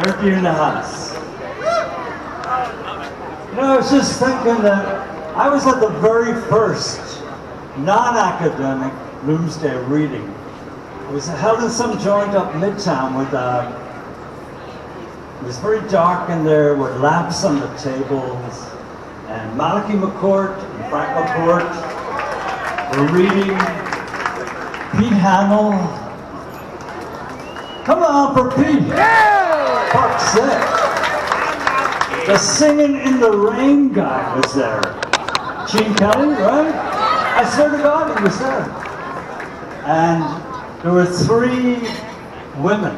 Gerty in the house. You know, I was just thinking that I was at the very first non-academic Bloomsday reading. It was held in some joint up Midtown with it was very dark in there with lamps on the tables, and Malachi McCourt and Frank McCourt were reading. Pete Hamill. Come on for Pete! Fuck's sake! The Singing in the Rain guy was there. Gene Kelly, right? I swear to God he was there. And there were 3 women,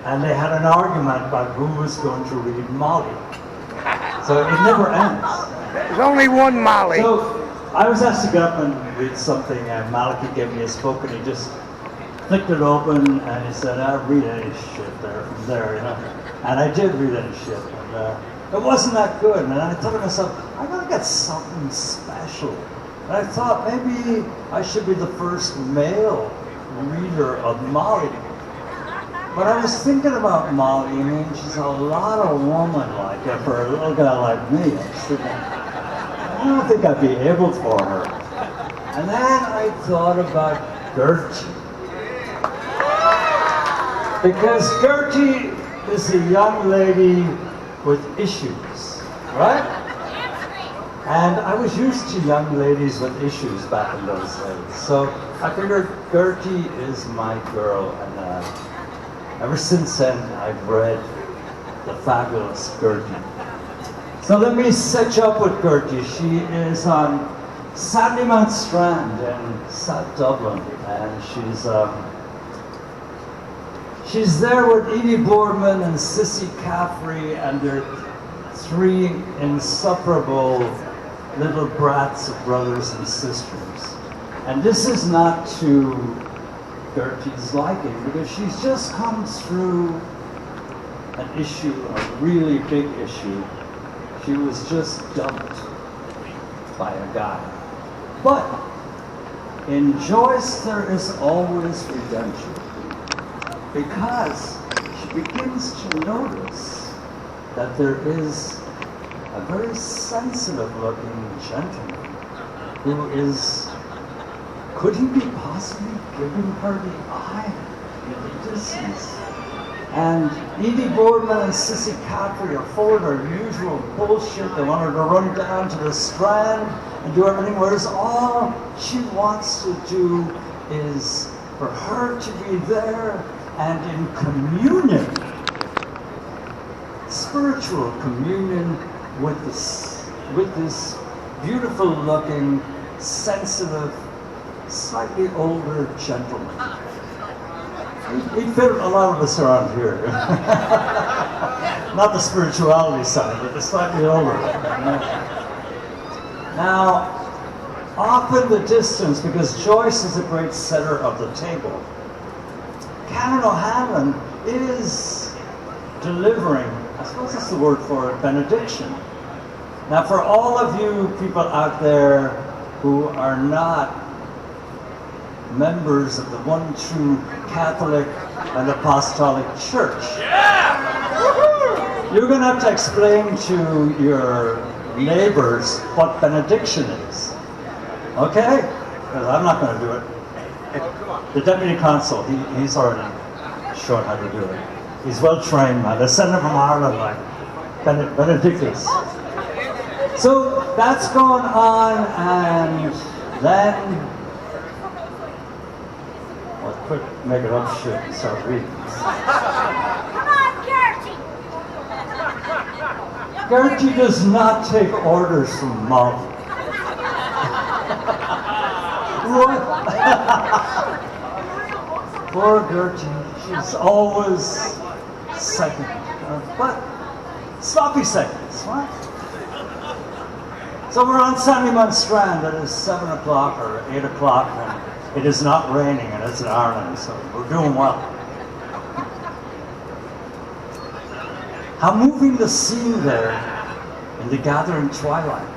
and they had an argument about who was going to read Molly. So it never ends. There's only one Molly. So I was asked to get up and read something, and Malachi gave me his book, and he just flicked it open, and he said, "I'll read any shit there from there, you know." And I did read any shit, and it wasn't that good. And I thought to myself, I gotta get something special. And I thought maybe I should be the first male reader of Molly. But I was thinking about Molly. I mean, she's a lot of woman-like for a little guy like me. I was thinking, I don't think I'd be able for her. And then I thought about Gerty. Because Gerty is a young lady with issues, right? And I was used to young ladies with issues back in those days. So I figured Gerty is my girl. And ever since then, I've read the fabulous Gerty. So let me set you up with Gerty. She is on Sandymount Strand in South Dublin, and she's there with Edie Boardman and Sissy Caffrey and their 3 insufferable little brats of brothers and sisters. And this is not to Gerty's liking, because she's just come through an issue, a really big issue. She was just dumped by a guy. But in Joyce, there is always redemption, because she begins to notice that there is a very sensitive-looking gentleman who is, could he be possibly giving her the eye in the distance? And Edie Boardman and Sissy Caffrey are full of their usual bullshit. They want her to run down to the Strand and do everything, whereas all she wants to do is for her to be there and in communion, spiritual communion with this beautiful-looking, sensitive, slightly older gentleman. He'd fit a lot of us around here. Not the spirituality side, but the slightly older. Now, off in the distance, because Joyce is a great setter of the table, Canon O'Hanlon is delivering, I suppose that's the word for it, benediction. Now, for all of you people out there who are not members of the one true Catholic and Apostolic Church, you're going to have to explain to your neighbors what benediction is. Okay? Because I'm not going to do it. The deputy consul, he's already shown how to do it. He's well trained, man. They sent him from Ireland, like Benedictus. So that's going on, and then quick, make it up shit and start reading. Come on, Gerty! Gerty does not take orders from Molly. What? Poor Gerty, she's always second. But sloppy seconds, right? So we're on Sandymount Strand. It is 7 o'clock or 8 o'clock. It is not raining, and it's in Ireland, so we're doing well. How moving the scene there in the gathering twilight.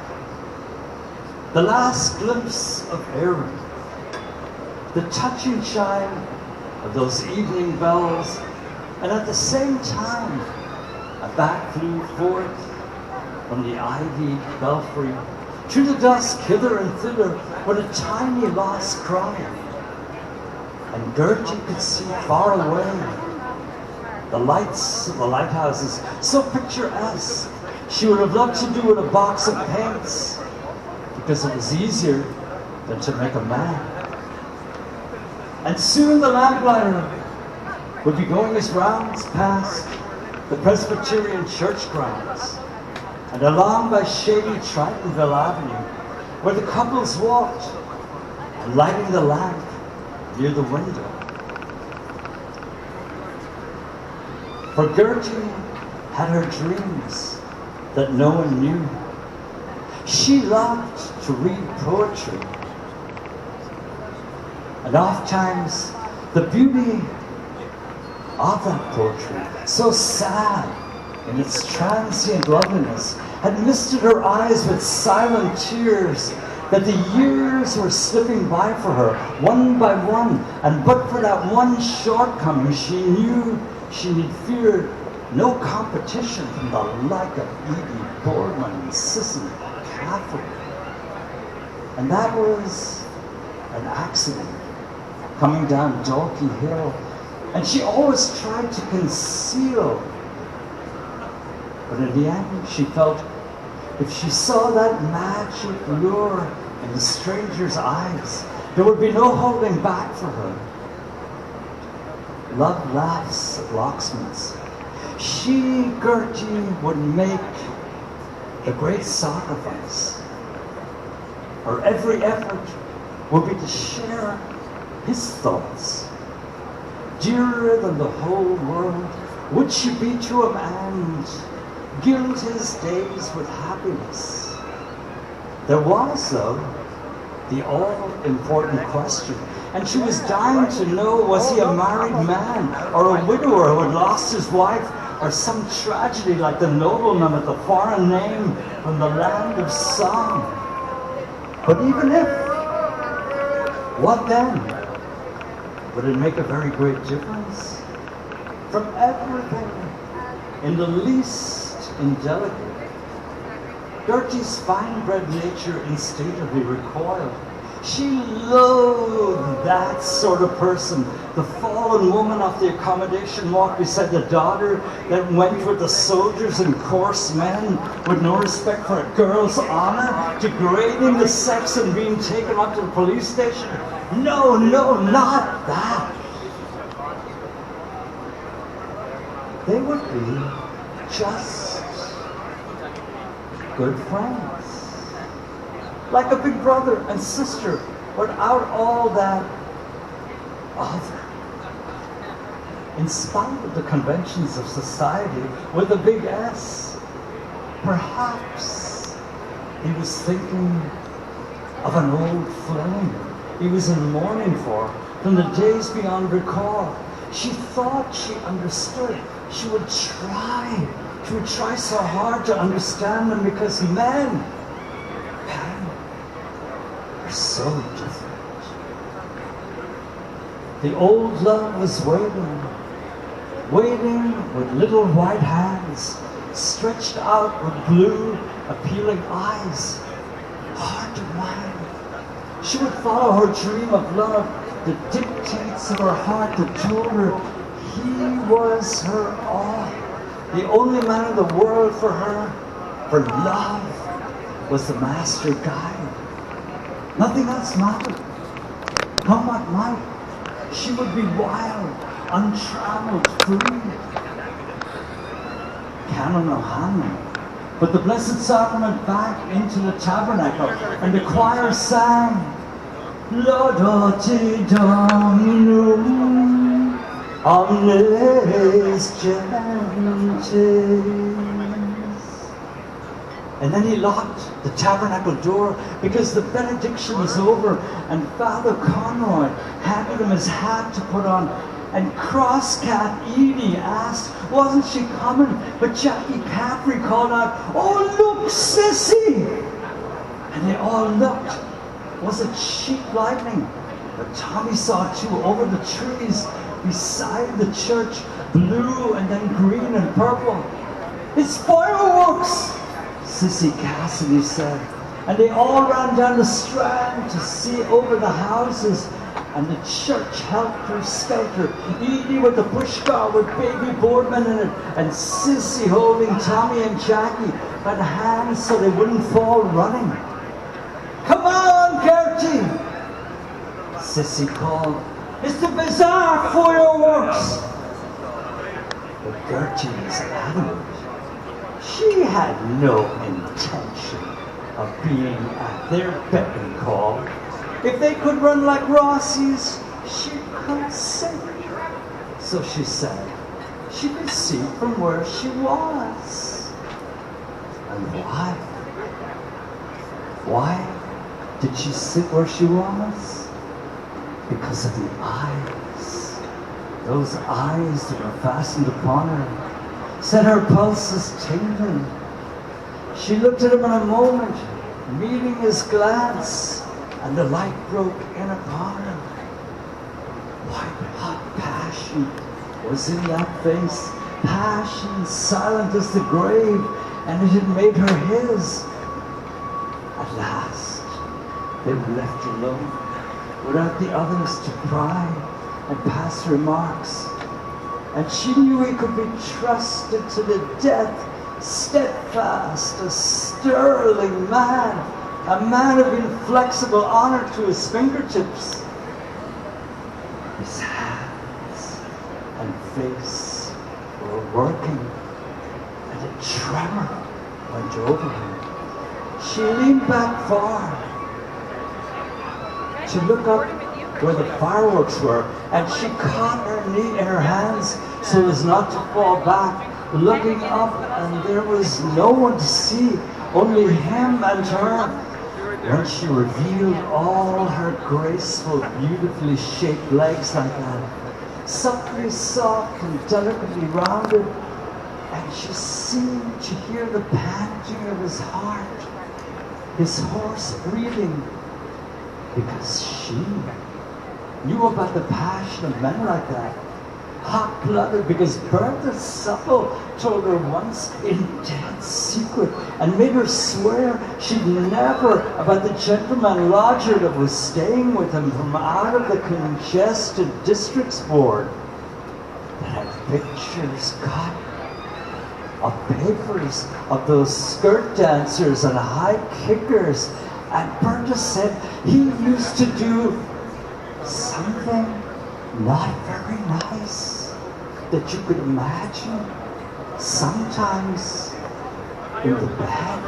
The last glimpse of Erin. The touching chime of those evening bells And at the same time, a bat flew forth from the ivied belfry, through the dusk hither and thither, with a tiny lost cry. And Gerty could see far away the lights of the lighthouses, so picturesque. She would have loved to do with a box of paints, because it was easier than to make a man. And soon the lamplighter would be going his rounds past the Presbyterian church grounds and along by shady Tritonville Avenue, where the couples walked and lighting the lamp near the window. For Gerty had her dreams that no one knew. She loved to read poetry. And oftentimes, the beauty of that poetry, so sad in its transient loveliness, had misted her eyes with silent tears, that the years were slipping by for her, one by one, and but for that one shortcoming, she knew she need fear no competition from the like of Edie Boardman and Sisson Catholic. And that was an accident, coming down Dalkey Hill, and she always tried to conceal. But in the end, she felt if she saw that magic lure in the stranger's eyes, there would be no holding back for her. Love laughs at locksmiths. She, Gerty, would make the great sacrifice. Her every effort would be to share his thoughts. Dearer than the whole world would she be to him, and gild his days with happiness. There was, though, the all-important question, and she was dying to know, was he a married man or a widower who had lost his wife, or some tragedy like the nobleman with the foreign name from the land of song? But even if, what then? Would it make a very great difference? From everything in the least indelicate, Gerty's fine-bred nature instinctively recoiled. She loathed that sort of person, the fallen woman off the accommodation walk beside the daughter that went with the soldiers and coarse men with no respect for a girl's honor, degrading the sex and being taken up to the police station. No, not that. They would be just good friends. Like a big brother and sister, without all that other. In spite of the conventions of society with a big S, perhaps he was thinking of an old flame he was in mourning for from the days beyond recall. She thought she understood. She would try so hard to understand them, because men are so different. The old love was waiting with little white hands stretched out with blue, appealing eyes, hard to mind. She would follow her dream of love, the dictates of her heart that told her he was her all, the only man in the world for her, for love was the master guide. Nothing else mattered. Come what might, she would be wild, untrammeled, free. Canon O'Hanlon put the Blessed Sacrament back into the tabernacle, and the choir sang, Laudate Dominum, omnes gentes. And then he locked the tabernacle door because the benediction was over, and Father Conroy handed him his hat to put on, and Crosscat Edie asked, wasn't she coming? But Jackie Caffrey called out, oh look, Sissy! And they all looked. Was it sheep lightning? But Tommy saw too, over the trees beside the church, blue and then green and purple. It's fireworks, Sissy Cassidy said. And they all ran down the strand to see over the houses. And the church helter-skelter, Edie with the pushcar with baby Boardman in it, and Sissy holding Tommy and Jackie by the hands so they wouldn't fall running. Come on, Gerty! Sissy called. It's the bizarre fireworks! But Gerty was adamant. She had no intention of being at their beck and call. If they could run like Rossies, she could sing. So she said she could see from where she was. And why? Why did she sit where she was? Because of the eyes. Those eyes that were fastened upon her set her pulses tingling. She looked at him in a moment, meeting his glance, and the light broke in upon him. White hot passion was in that face, passion silent as the grave, and it had made her his. At last, they were left alone, without the others to pry and pass remarks. And she knew he could be trusted to the death, steadfast, a sterling man, a man of inflexible honor to his fingertips. His hands and face were working, and a tremor went over her. She leaned back far to look up where the fireworks were, and she caught her knee in her hands so as not to fall back, looking up, and there was no one to see, only him and her. When she revealed all her graceful, beautifully shaped legs like that, subtly soft and delicately rounded, and she seemed to hear the panting of his heart, his hoarse breathing, because she knew about the passion of men like that. Hot-blooded, because Bertha Supple told her once in dead secret and made her swear she'd never, about the gentleman lodger that was staying with him from out of the congested districts board, that had pictures cut of papers of those skirt dancers and high kickers, and Bertha said he used to do something not very nice that you could imagine, sometimes in the bed.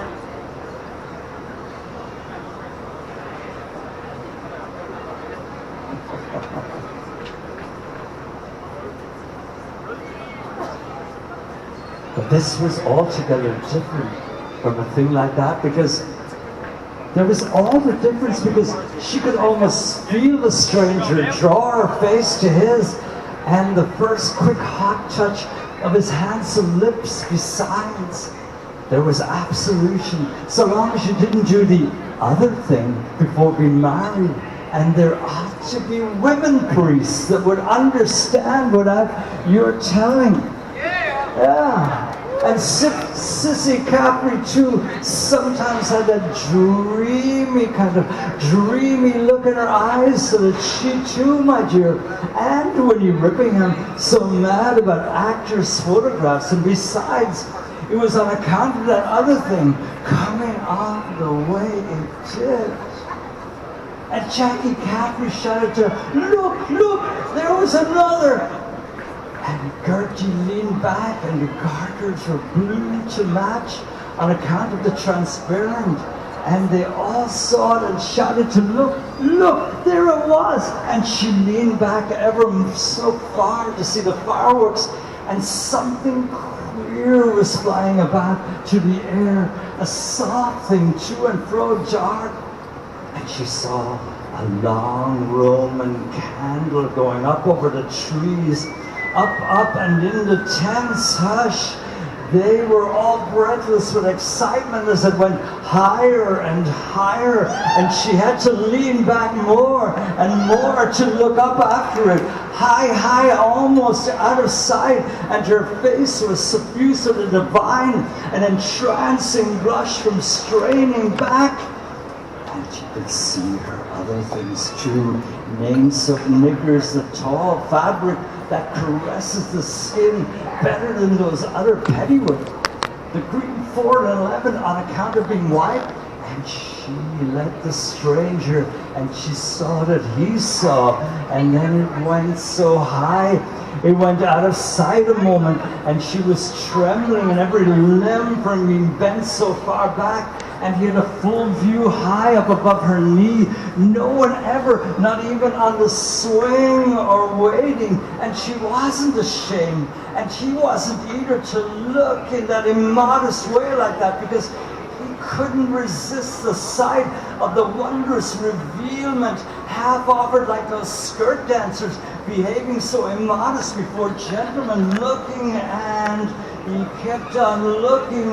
But this was altogether different from a thing like that, because there was all the difference, because she could almost feel the stranger draw her face to his, and the first quick hot touch of his handsome lips. Besides, there was absolution, so long as you didn't do the other thing before being married. And there ought to be women priests that would understand without your telling. Yeah. And Sissy Capri too sometimes had that dreamy look in her eyes, so that she too, my dear, and when you're ripping him so mad about actors' photographs, and besides, it was on account of that other thing coming on the way it did. And Jackie Capri shouted to her, look, there was another. And Gerty leaned back, and the garters were blue to match on account of the transparent. And they all saw it and shouted to look, there it was. And she leaned back ever so far to see the fireworks, and something queer was flying about to the air, a soft thing to and fro jarred. And she saw a long Roman candle going up over the trees, up, and in the tense hush, they were all breathless with excitement as it went higher and higher, and she had to lean back more and more to look up after it, high, high, almost out of sight, and her face was suffused with a divine and entrancing blush from straining back. And you could see her other things too, names of niggers, the tall fabric that caresses the skin better than those other pettiwood, the green 4 and 11 on account of being white. And she let the stranger, and she saw that he saw, and then it went so high, it went out of sight a moment, and she was trembling in every limb from being bent so far back, and he had a full view high up above her knee. No one ever, not even on the swing or waiting, and she wasn't ashamed, and he wasn't eager to look in that immodest way like that, because he couldn't resist the sight of the wondrous revealment, half offered like those skirt dancers, behaving so immodest before gentlemen, looking, and he kept on looking.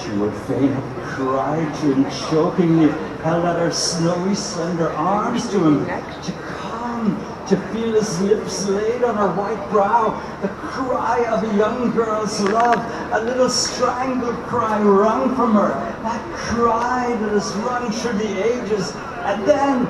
She would fain have cried to him, chokingly held out her snowy, slender arms to him, to come, to feel his lips laid on her white brow, the cry of a young girl's love, a little strangled cry wrung from her, that cry that has rung through the ages. And then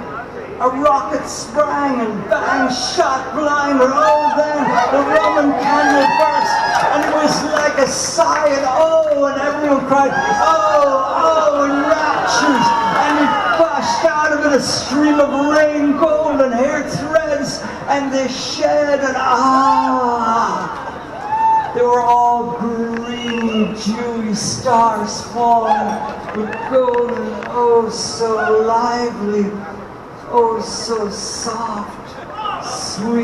a rocket sprang and bang, shot blind her. Oh, then the Roman candle burst, and it was like a sigh, and oh, and everyone cried, oh, in raptures, and it gushed out of it a stream of rain, golden hair threads, and they shed, and they were all green, dewy stars falling with golden, oh, so lively, oh, so soft, sweet.